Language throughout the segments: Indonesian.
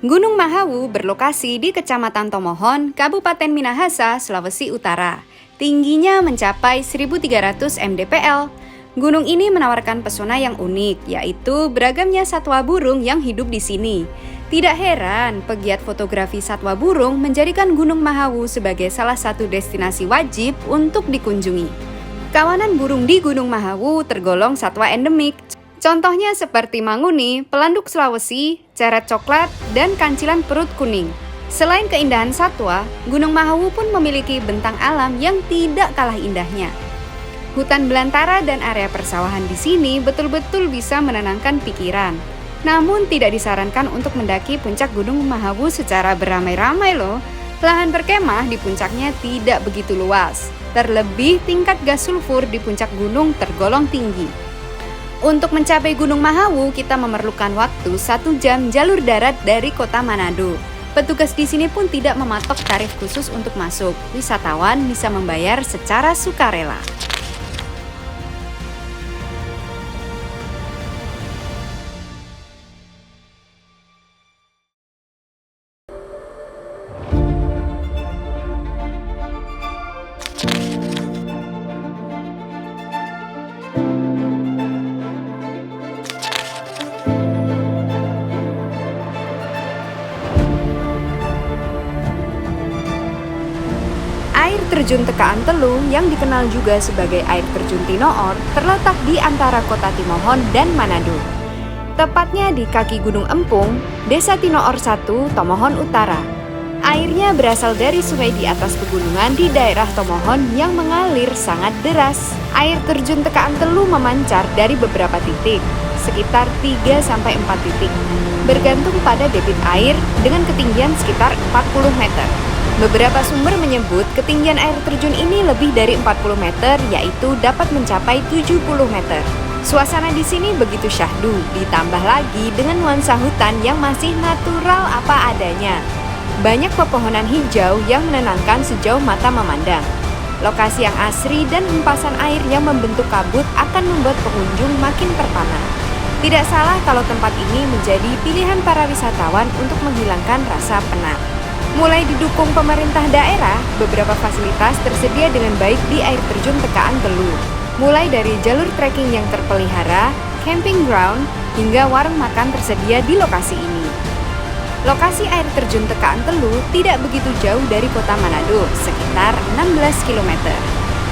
Gunung Mahawu berlokasi di Kecamatan Tomohon, Kabupaten Minahasa, Sulawesi Utara. Tingginya mencapai 1.300 mdpl. Gunung ini menawarkan pesona yang unik, yaitu beragamnya satwa burung yang hidup di sini. Tidak heran, pegiat fotografi satwa burung menjadikan Gunung Mahawu sebagai salah satu destinasi wajib untuk dikunjungi. Kawanan burung di Gunung Mahawu tergolong satwa endemik. Contohnya seperti manguni, pelanduk Sulawesi, ceret coklat, dan kancilan perut kuning. Selain keindahan satwa, Gunung Mahawu pun memiliki bentang alam yang tidak kalah indahnya. Hutan belantara dan area persawahan di sini betul-betul bisa menenangkan pikiran. Namun tidak disarankan untuk mendaki puncak Gunung Mahawu secara beramai-ramai loh. Lahan berkemah di puncaknya tidak begitu luas. Terlebih tingkat gas sulfur di puncak gunung tergolong tinggi. Untuk mencapai Gunung Mahawu, kita memerlukan waktu 1 jam jalur darat dari kota Manado. Petugas di sini pun tidak mematok tarif khusus untuk masuk. Wisatawan bisa membayar secara sukarela. Air terjun Tekaan Telu yang dikenal juga sebagai air terjun Tinoor terletak di antara kota Timohon dan Manado. Tepatnya di kaki Gunung Empung, Desa Tinoor 1, Tomohon Utara. Airnya berasal dari sungai di atas pegunungan di daerah Tomohon yang mengalir sangat deras. Air terjun Tekaan Telu memancar dari beberapa titik, sekitar 3-4 titik, bergantung pada debit air dengan ketinggian sekitar 40 meter. Beberapa sumber menyebut ketinggian air terjun ini lebih dari 40 meter, yaitu dapat mencapai 70 meter. Suasana di sini begitu syahdu, ditambah lagi dengan nuansa hutan yang masih natural apa adanya. Banyak pepohonan hijau yang menenangkan sejauh mata memandang. Lokasi yang asri dan hempasan air yang membentuk kabut akan membuat pengunjung makin terpana. Tidak salah kalau tempat ini menjadi pilihan para wisatawan untuk menghilangkan rasa penat. Mulai didukung pemerintah daerah, beberapa fasilitas tersedia dengan baik di air terjun Tekaan Telu. Mulai dari jalur trekking yang terpelihara, camping ground, hingga warung makan tersedia di lokasi ini. Lokasi air terjun Tekaan Telu tidak begitu jauh dari kota Manado, sekitar 16 km.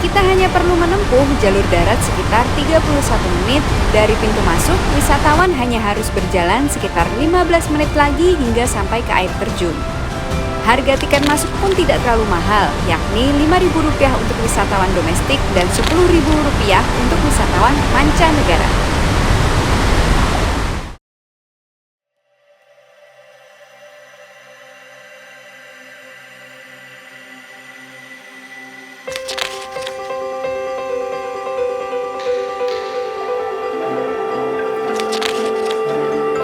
Kita hanya perlu menempuh jalur darat sekitar 31 menit. Dari pintu masuk, wisatawan hanya harus berjalan sekitar 15 menit lagi hingga sampai ke air terjun. Harga tiket masuk pun tidak terlalu mahal, yakni Rp5.000 untuk wisatawan domestik dan Rp10.000 untuk wisatawan mancanegara.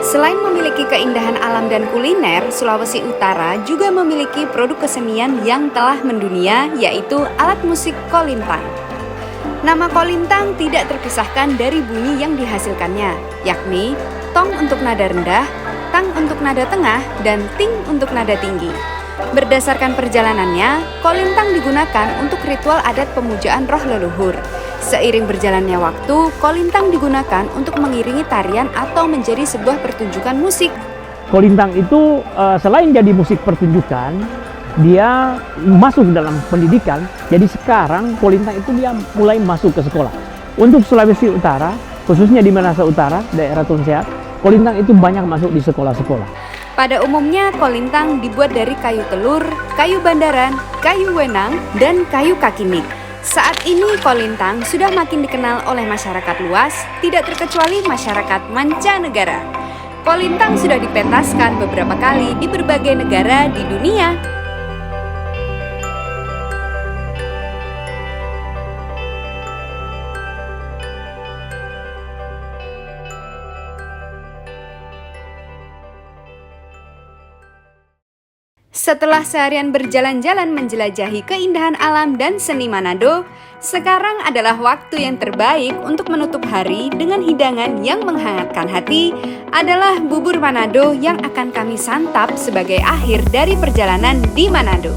Selain memiliki keindahan alam dan kuliner, Sulawesi Utara juga memiliki produk kesenian yang telah mendunia, yaitu alat musik kolintang. Nama kolintang tidak terpisahkan dari bunyi yang dihasilkannya, yakni tong untuk nada rendah, tang untuk nada tengah, dan ting untuk nada tinggi. Berdasarkan perjalanannya, kolintang digunakan untuk ritual adat pemujaan roh leluhur. Seiring berjalannya waktu, kolintang digunakan untuk mengiringi tarian atau menjadi sebuah pertunjukan musik. Kolintang itu selain jadi musik pertunjukan, dia masuk dalam pendidikan. Jadi sekarang kolintang itu dia mulai masuk ke sekolah. Untuk Sulawesi Utara, khususnya di Minahasa Utara, daerah Tonsea, kolintang itu banyak masuk di sekolah-sekolah. Pada umumnya, kolintang dibuat dari kayu telur, kayu bandaran, kayu wenang, dan kayu kakinik. Saat ini kolintang sudah makin dikenal oleh masyarakat luas, tidak terkecuali masyarakat mancanegara. Kolintang sudah dipentaskan beberapa kali di berbagai negara di dunia. Setelah seharian berjalan-jalan menjelajahi keindahan alam dan seni Manado, sekarang adalah waktu yang terbaik untuk menutup hari dengan hidangan yang menghangatkan hati adalah bubur Manado yang akan kami santap sebagai akhir dari perjalanan di Manado.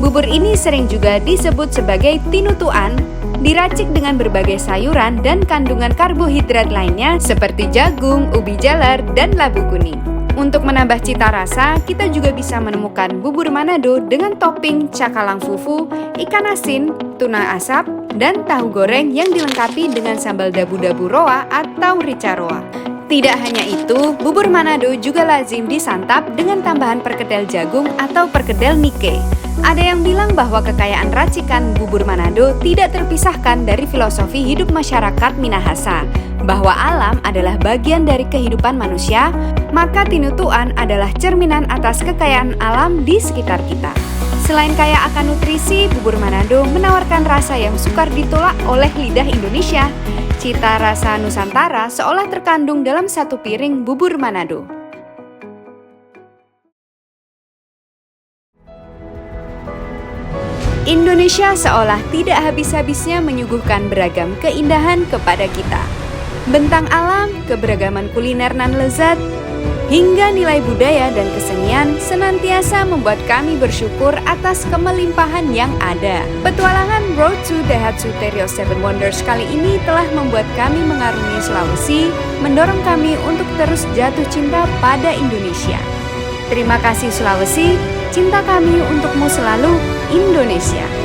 Bubur ini sering juga disebut sebagai tinutuan, diracik dengan berbagai sayuran dan kandungan karbohidrat lainnya seperti jagung, ubi jalar, dan labu kuning. Untuk menambah cita rasa, kita juga bisa menemukan bubur Manado dengan topping cakalang fufu, ikan asin, tuna asap, dan tahu goreng yang dilengkapi dengan sambal dabu-dabu roa atau rica roa. Tidak hanya itu, bubur Manado juga lazim disantap dengan tambahan perkedel jagung atau perkedel Nike. Ada yang bilang bahwa kekayaan racikan bubur Manado tidak terpisahkan dari filosofi hidup masyarakat Minahasa, bahwa alam adalah bagian dari kehidupan manusia, maka tinutuan adalah cerminan atas kekayaan alam di sekitar kita. Selain kaya akan nutrisi, bubur Manado menawarkan rasa yang sukar ditolak oleh lidah Indonesia. Cita rasa Nusantara seolah terkandung dalam satu piring bubur Manado. Indonesia seolah tidak habis-habisnya menyuguhkan beragam keindahan kepada kita. Bentang alam, keberagaman kuliner nan lezat, hingga nilai budaya dan kesenian senantiasa membuat kami bersyukur atas kemelimpahan yang ada. Petualangan Road to Daihatsu Terios 7 Wonders kali ini telah membuat kami mengarungi Sulawesi, mendorong kami untuk terus jatuh cinta pada Indonesia. Terima kasih Sulawesi, cinta kami untukmu selalu, Indonesia.